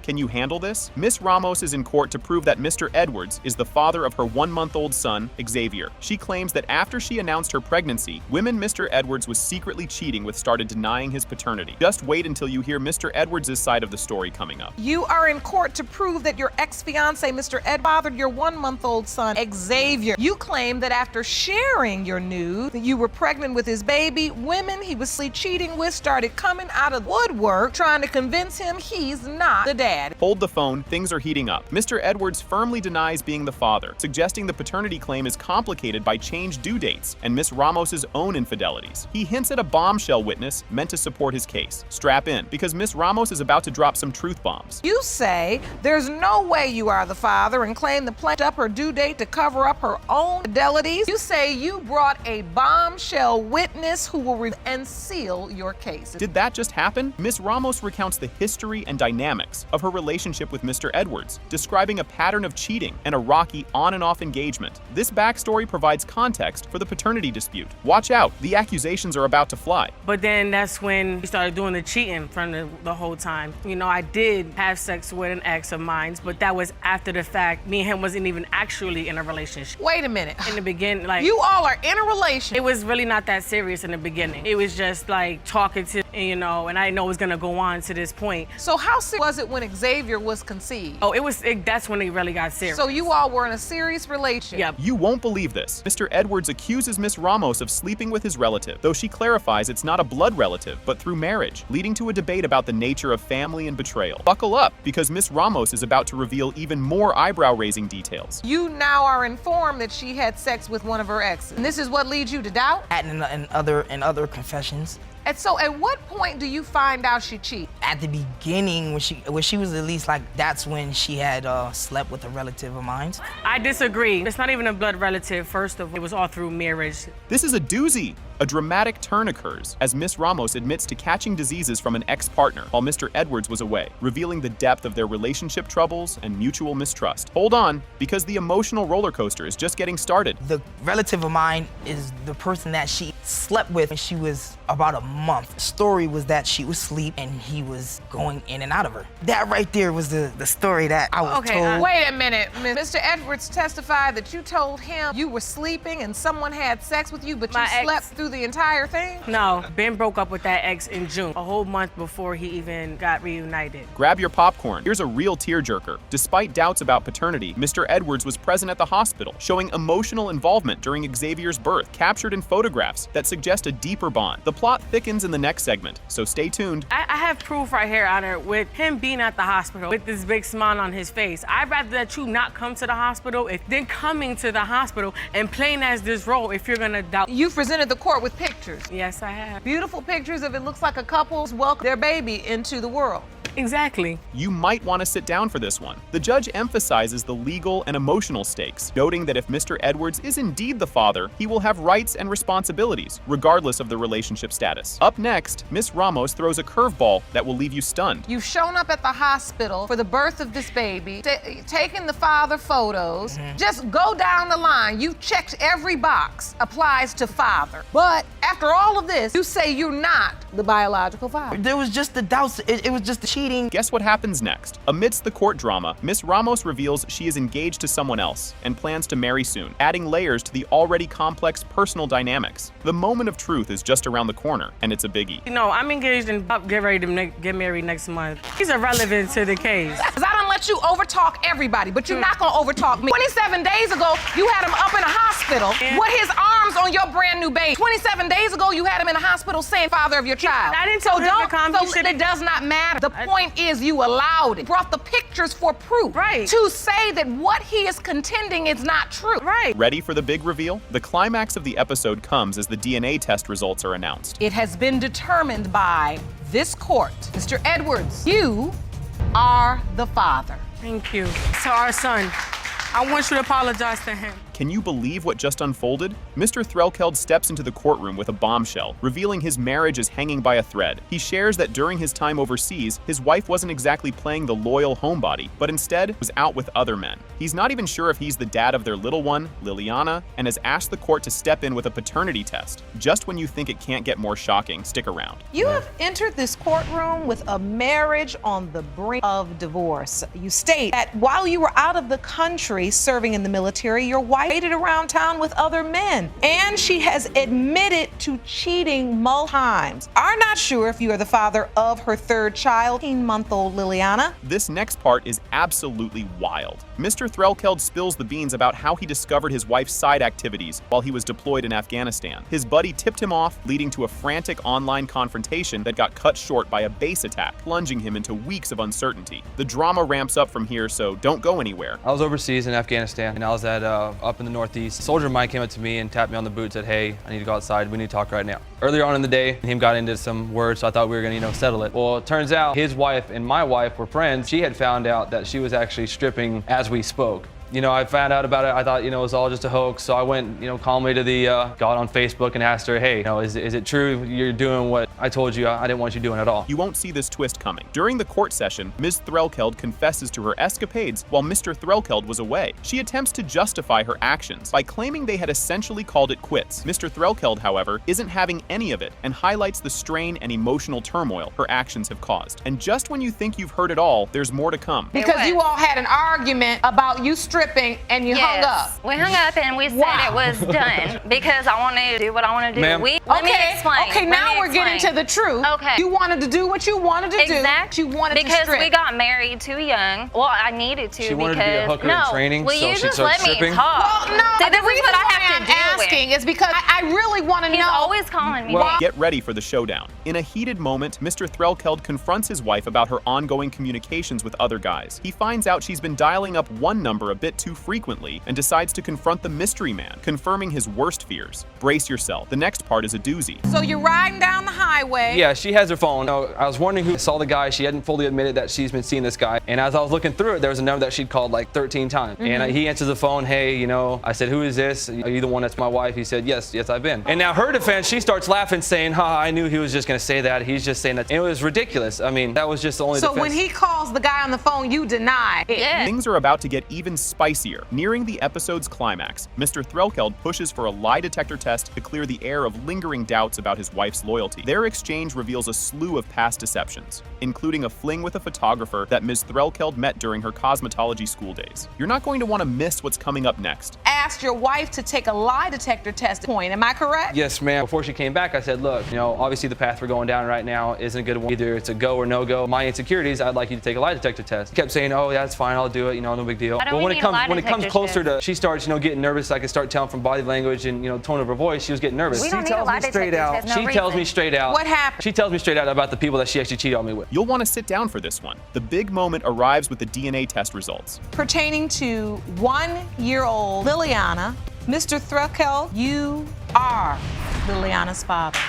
Can you handle this? Miss Ramos is in court to prove that Mr. Edwards is the father of her 1-month-old son, Xavier. She claims that after she announced her pregnancy, women Mr. Edwards was secretly cheating with started denying his paternity. Just wait until you hear Mr. Edwards' side of the story coming up. You are in court to prove that your ex-fiance, Mr. Ed, fathered your 1-month-old son, Xavier. You claim that after sharing your news that you were pregnant with his baby, women he was cheating with started coming out of woodwork trying to convince him he's not the dad. dad. Hold the phone, things are heating up. Mr. Edwards firmly denies being the father, suggesting the paternity claim is complicated by changed due dates and Miss Ramos's own infidelities. He hints at a bombshell witness meant to support his case. Strap in, because Miss Ramos is about to drop some truth bombs. You say there's no way you are the father and claim the plaintiff up her due date to cover up her own infidelities. You say you brought a bombshell witness who will and seal your case. Did that just happen? Miss Ramos recounts the history and dynamics of her relationship with Mr. Edwards, describing a pattern of cheating and a rocky on and off engagement. This backstory provides context for the paternity dispute. Watch out, the accusations are about to fly. But then that's when he started doing the cheating from the whole time. You know, I did have sex with an ex of mine, but that was after the fact. Me and him wasn't even actually in a relationship. Wait a minute. In the beginning, like... You all are in a relationship. It was really not that serious in the beginning. It was just like talking to, you know, and I didn't know it was gonna go on to this point. So how serious was it when Xavier was conceived? Oh, that's when it really got serious. So you all were in a serious relationship? Yep. You won't believe this. Mr. Edwards accuses Miss Ramos of sleeping with his relative, though she clarifies it's not a blood relative, but through marriage, leading to a debate about the nature of family and betrayal. Buckle up, because Miss Ramos is about to reveal even more eyebrow-raising details. You now are informed that she had sex with one of her exes. And this is what leads you to doubt? And other confessions. And so at what point do you find out she cheated? At the beginning, when she was at least like, that's when she had slept with a relative of mine. I disagree. It's not even a blood relative, first of all. It was all through marriage. This is a doozy. A dramatic turn occurs as Miss Ramos admits to catching diseases from an ex-partner while Mr. Edwards was away, revealing the depth of their relationship troubles and mutual mistrust. Hold on, because the emotional roller coaster is just getting started. The relative of mine is the person that she slept with when she was about a month. The story was that she was asleep and he was going in and out of her. That right there was the story that I was told. Wait a minute. Mr. Edwards testified that you told him you were sleeping and someone had sex with you, but you slept through the entire thing? No, Ben broke up with that ex in June, a whole month before he even got reunited. Grab your popcorn. Here's a real tearjerker. Despite doubts about paternity, Mr. Edwards was present at the hospital, showing emotional involvement during Xavier's birth, captured in photographs that suggest a deeper bond. The plot thickens in the next segment, so stay tuned. I have proof right here, Honor, with him being at the hospital with this big smile on his face. I'd rather that you not come to the hospital than coming to the hospital and playing as this role if you're gonna doubt. You presented the court with pictures. Yes, I have. Beautiful pictures of it looks like a couple's welcome their baby into the world. Exactly. You might want to sit down for this one. The judge emphasizes the legal and emotional stakes, noting that if Mr. Edwards is indeed the father, he will have rights and responsibilities, regardless of the relationship status. Up next, Miss Ramos throws a curveball that will leave you stunned. You've shown up at the hospital for the birth of this baby, taken the father photos. Just go down the line. You've checked every box, applies to father. But after all of this, you say you're not the biological father. There was just the doubts. It was just the cheating. Guess what happens next? Amidst the court drama, Miss Ramos reveals she is engaged to someone else and plans to marry soon, adding layers to the already complex personal dynamics. The moment of truth is just around the corner, and it's a biggie. You know, I'm engaged and get ready to get married next month. He's irrelevant to the case. Because I don't let you overtalk everybody, but you're not gonna overtalk me. 27 days ago, you had him up in a hospital with his arms on your brand new baby. 27 days ago, you had him in a hospital saying father of your child. I didn't tell him to come. So it does not matter. The point is you allowed it. Brought the pictures for proof. Right. To say that what he is contending is not true. Right. Ready for the big reveal? The climax of the episode comes as the DNA test results are announced. It has been determined by this court. Mr. Edwards, you are the father. Thank you. To our son. I want you to apologize to him. Can you believe what just unfolded? Mr. Threlkeld steps into the courtroom with a bombshell, revealing his marriage is hanging by a thread. He shares that during his time overseas, his wife wasn't exactly playing the loyal homebody, but instead was out with other men. He's not even sure if he's the dad of their little one, Liliana, and has asked the court to step in with a paternity test. Just when you think it can't get more shocking, stick around. You have entered this courtroom with a marriage on the brink of divorce. You state that while you were out of the country serving in the military, your wife wife dated around town with other men. And she has admitted to cheating multiple times. Are not sure if you are the father of her third child, 18-month-old Liliana. This next part is absolutely wild. Mr. Threlkeld spills the beans about how he discovered his wife's side activities while he was deployed in Afghanistan. His buddy tipped him off, leading to a frantic online confrontation that got cut short by a base attack, plunging him into weeks of uncertainty. The drama ramps up from here, so don't go anywhere. I was overseas in Afghanistan, and I was at up in the Northeast. A soldier of mine came up to me and tapped me on the boot and said, "Hey, I need to go outside. We need to talk right now." Earlier on in the day, him got into some words, so I thought we were gonna, settle it. Well, it turns out his wife and my wife were friends. She had found out that she was actually stripping as we spoke. I found out about it. I thought, it was all just a hoax. So I went, calmly to the got on Facebook and asked her, "Hey, is it true you're doing what I told you I didn't want you doing at all?" You won't see this twist coming. During the court session, Ms. Threlkeld confesses to her escapades while Mr. Threlkeld was away. She attempts to justify her actions by claiming they had essentially called it quits. Mr. Threlkeld, however, isn't having any of it and highlights the strain and emotional turmoil her actions have caused. And just when you think you've heard it all, there's more to come. Because you all had an argument about you stripping and you hung up. We hung up and we said it was done because I wanted to do what I want to do. Ma'am. Let me explain. Okay, now we're getting to the truth. Okay. You wanted to do what you wanted to do. You wanted to because strip. we got married too young. Well, I needed to She wanted to be a hooker in training, will so you she'd just start let stripping? me talk? Well, no, See, this the is reason what I why have I'm to deal asking with. is because I really want to know. He's always calling me. Get ready for the showdown. In a heated moment, Mr. Threlkeld confronts his wife about her ongoing communications with other guys. He finds out she's been dialing up one number a bit too frequently and decides to confront the mystery man, confirming his worst fears. Brace yourself. The next part is a doozy. So you're riding down the highway. Yeah, she has her phone. I was wondering who saw the guy. She hadn't fully admitted that she's been seeing this guy. And as I was looking through it, there was a number that she'd called like 13 times. And he answers the phone, "Hey, I said, who is this? Are you the one that's my wife?" He said, yes, I've been. And now her defense, she starts laughing, saying, "Ha, I knew he was just going to say that. He's just saying that." And it was ridiculous. I mean, that was just the only defense. So when he calls the guy on the phone, you deny it. Yeah. Things are about to get even spicier. Nearing the episode's climax, Mr. Threlkeld pushes for a lie detector test to clear the air of lingering doubts about his wife's loyalty. Their exchange reveals a slew of past deceptions, including a fling with a photographer that Ms. Threlkeld met during her cosmetology school days. You're not going to want to miss what's coming up next. Asked your wife to take a lie detector test point. Am I correct? Yes, ma'am. Before she came back, I said, "Look, obviously the path we're going down right now isn't a good one. Either it's a go or no go. My insecurities, I'd like you to take a lie detector test." She kept saying, "Oh, yeah, that's fine. I'll do it. No big deal." But when it comes closer to, she starts, getting nervous. I could start telling from body language and, tone of her voice, she was getting nervous. We don't need a lie detector test. She tells me straight out. What happened? She tells me straight out about the people that she actually cheated on me with. You'll want to sit down for this one. The big moment arrives with the DNA test results. Pertaining to 1-year-old Liliana, Mr. Threlkeld, you are Liliana's father.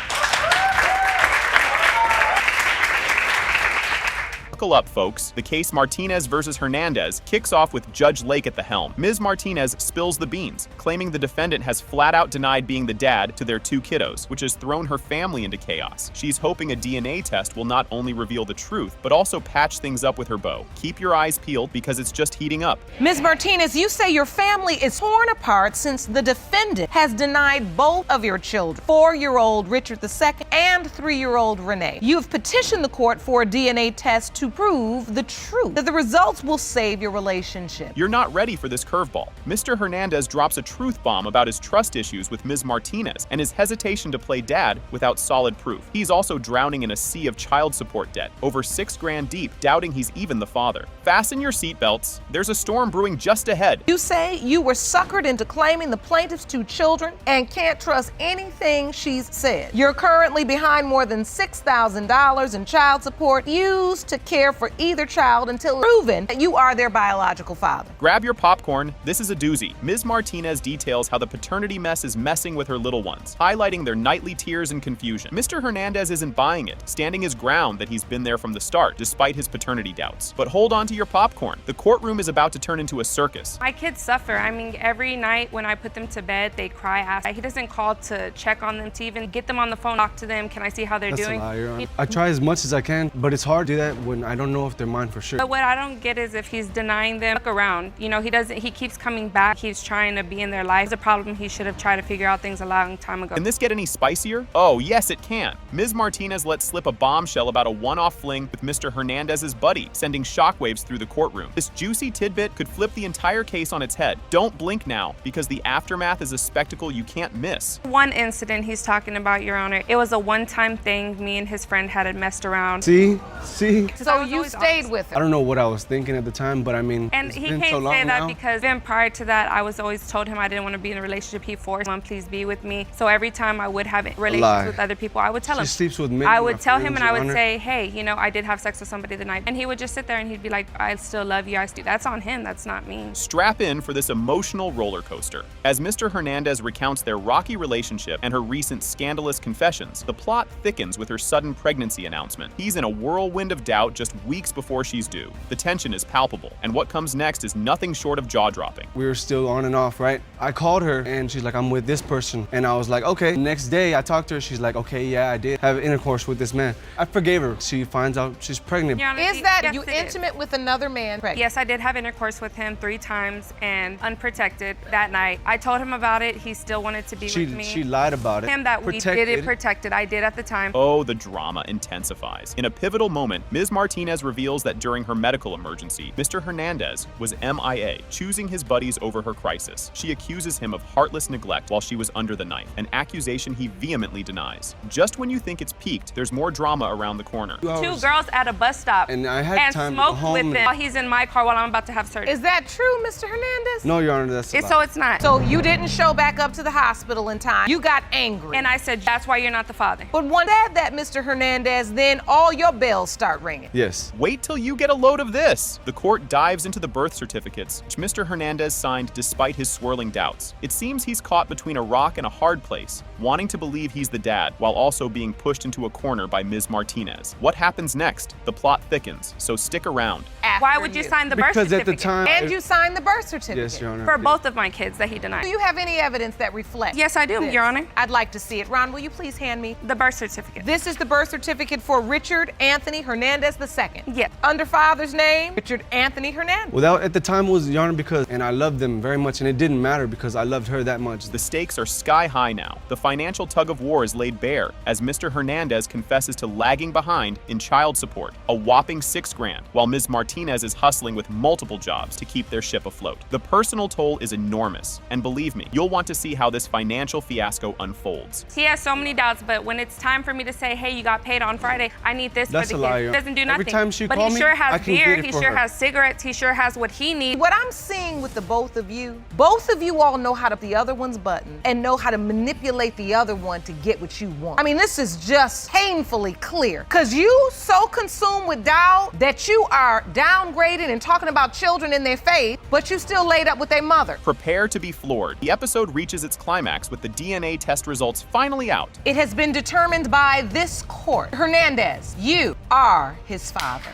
Buckle up, folks. The case Martinez versus Hernandez kicks off with Judge Lake at the helm. Ms. Martinez spills the beans, claiming the defendant has flat out denied being the dad to their 2 kiddos, which has thrown her family into chaos. She's hoping a DNA test will not only reveal the truth, but also patch things up with her beau. Keep your eyes peeled because it's just heating up. Ms. Martinez, you say your family is torn apart since the defendant has denied both of your children, 4-year-old Richard II and 3-year-old Renee. You have petitioned the court for a DNA test to prove the truth, that the results will save your relationship. You're not ready for this curveball. Mr. Hernandez drops a truth bomb about his trust issues with Ms. Martinez and his hesitation to play dad without solid proof. He's also drowning in a sea of child support debt, over $6 grand deep, doubting he's even the father. Fasten your seatbelts. There's a storm brewing just ahead. You say you were suckered into claiming the plaintiff's 2 children and can't trust anything she's said. You're currently behind more than $6,000 in child support used to care for either child until proven that you are their biological father. Grab your popcorn. This is a doozy. Ms. Martinez details how the paternity mess is messing with her little ones, highlighting their nightly tears and confusion. Mr. Hernandez isn't buying it, standing his ground that he's been there from the start, despite his paternity doubts. But hold on to your popcorn. The courtroom is about to turn into a circus. My kids suffer. I mean, every night when I put them to bed, they cry, ask. He doesn't call to check on them, to even get them on the phone, talk to them. Can I see how they're doing? That's a lie, Your Honor. I try as much as I can, but it's hard to do that when I don't know if they're mine for sure. But what I don't get is if he's denying them. Look around, you know, he keeps coming back. He's trying to be in their life. It's a problem he should have tried to figure out things a long time ago. Can this get any spicier? Oh, yes, it can. Ms. Martinez let slip a bombshell about a one-off fling with Mr. Hernandez's buddy, sending shockwaves through the courtroom. This juicy tidbit could flip the entire case on its head. Don't blink now, because the aftermath is a spectacle you can't miss. One incident he's talking about, Your Honor, it was a one-time thing. Me and his friend had messed around. See? So you stayed with him? I don't know what I was thinking at the time, but I mean, and it's he been can't so long say that now. because even prior to that, I was always told him I didn't want to be in a relationship. He forced him, please be with me. So every time I would have relations with other people, I would tell him. She sleeps with me. I would tell him and I would say, hey, you know, I did have sex with somebody the night. And he would just sit there and he'd be like, I still love you. That's on him. That's not me. Strap in for this emotional roller coaster. As Mr. Hernandez recounts their rocky relationship and her recent scandalous confessions, the plot thickens with her sudden pregnancy announcement. He's in a whirlwind of doubt just weeks before she's due. The tension is palpable, and what comes next is nothing short of jaw-dropping. We were still on and off, right? I called her and she's like, I'm with this person. And I was like, okay. Next day I talked to her, she's like, okay, yeah, I did have intercourse with this man. I forgave her. She finds out she's pregnant. Is that you intimate with another man? Yes, I did have intercourse with him 3 times and unprotected that night. I told him about it. He still wanted to be with me. She lied about it. Him that we did it protected. I did at the time. Oh, the drama intensifies. In a pivotal moment, Ms. Martinez reveals that during her medical emergency, Mr. Hernandez was MIA, choosing his buddies over her crisis. She accuses him of heartless neglect while she was under the knife, an accusation he vehemently denies. Just when you think it's peaked, there's more drama around the corner. 2 girls at a bus stop and I had time to go smoked home with him while he's in my car while I'm about to have surgery. Is that true, Mr. Hernandez? No, Your Honor, that's a lie. So it's not. So you didn't show back up to the hospital in time. You got angry. And I said, that's why you're not the father. But once said that, Mr. Hernandez, then all your bells start ringing. Yes. Wait till you get a load of this. The court dives into the birth certificates, which Mr. Hernandez signed despite his swirling doubts. It seems he's caught between a rock and a hard place, wanting to believe he's the dad while also being pushed into a corner by Ms. Martinez. What happens next? The plot thickens, so stick around. Why would you sign the birth certificate? Because at the time... And you signed the birth certificate. Yes, Your Honor. For both of my kids that he denied. Do you have any evidence that reflects? Yes, I do, this? Your Honor. I'd like to see it. Ron, will you please hand me the birth certificate? This is the birth certificate for Richard Anthony Hernandez II. Yes. Under father's name, Richard Anthony Hernandez. Well, that at the time was, Your Honor, because, and I loved them very much, and it didn't matter because I loved her that much. The stakes are sky high now. The financial tug of war is laid bare as Mr. Hernandez confesses to lagging behind in child support, a whopping $6,000, while Ms. Martinez is hustling with multiple jobs to keep their ship afloat. The personal toll is enormous, and believe me, you'll want to see how this financial fiasco unfolds. He has so many doubts, but when it's time for me to say, hey, you got paid on Friday, I need this That's for the kids. He doesn't do nothing. Every time she but call he me, sure I has can beer, get it he for sure her. has cigarettes, he sure has what he needs. What I'm seeing with the both of you all know how to the other one's button and know how to manipulate the other one to get what you want. I mean, this is just painfully clear. Because you so consumed with doubt that you are downgrading and talking about children in their faith, but you still laid up with their mother. Prepare to be floored. The episode reaches its climax with the DNA test results finally out. It has been determined by this court. Hernandez, you are his father.